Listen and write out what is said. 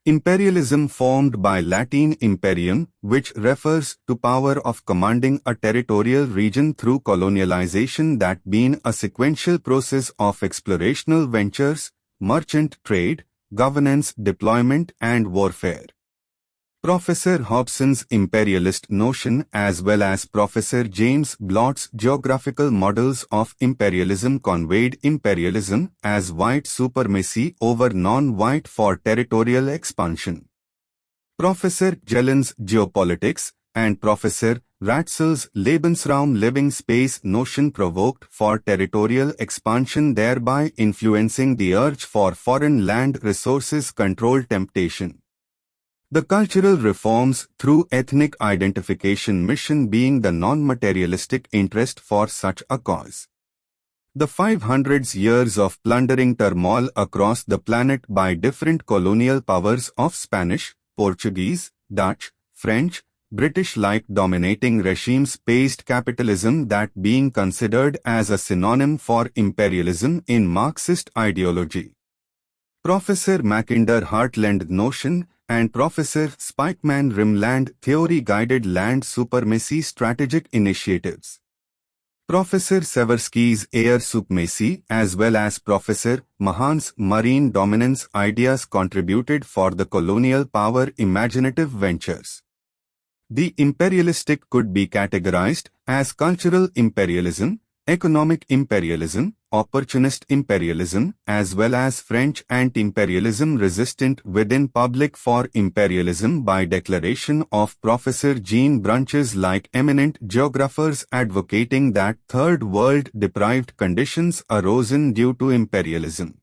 Imperialism formed by Latin imperium, which refers to power of commanding a territorial region through colonialization that being a sequential process of explorational ventures, merchant trade, governance, deployment and warfare. Professor Hobson's imperialist notion as well as Professor James Blott's geographical models of imperialism conveyed imperialism as white supremacy over non-white for territorial expansion. Professor Gellen's geopolitics and Professor Ratzel's Lebensraum living space notion provoked for territorial expansion, thereby influencing the urge for foreign land resources control temptation. The cultural reforms through ethnic identification mission being the non-materialistic interest for such a cause. The 500 years of plundering turmoil across the planet by different colonial powers of Spanish, Portuguese, Dutch, French, British-like dominating regimes paced capitalism that being considered as a synonym for imperialism in Marxist ideology. Professor Mackinder Heartland notion and Professor Spikeman Rimland theory guided land supremacy strategic initiatives. Professor Seversky's air supremacy as well as Professor Mahan's marine dominance ideas contributed for the colonial power imaginative ventures. The imperialistic could be categorized as cultural imperialism, economic imperialism, opportunist imperialism, as well as French anti-imperialism resistant within public for imperialism by declaration of Professor Jean Brunches like eminent geographers advocating that third world deprived conditions arose due to imperialism.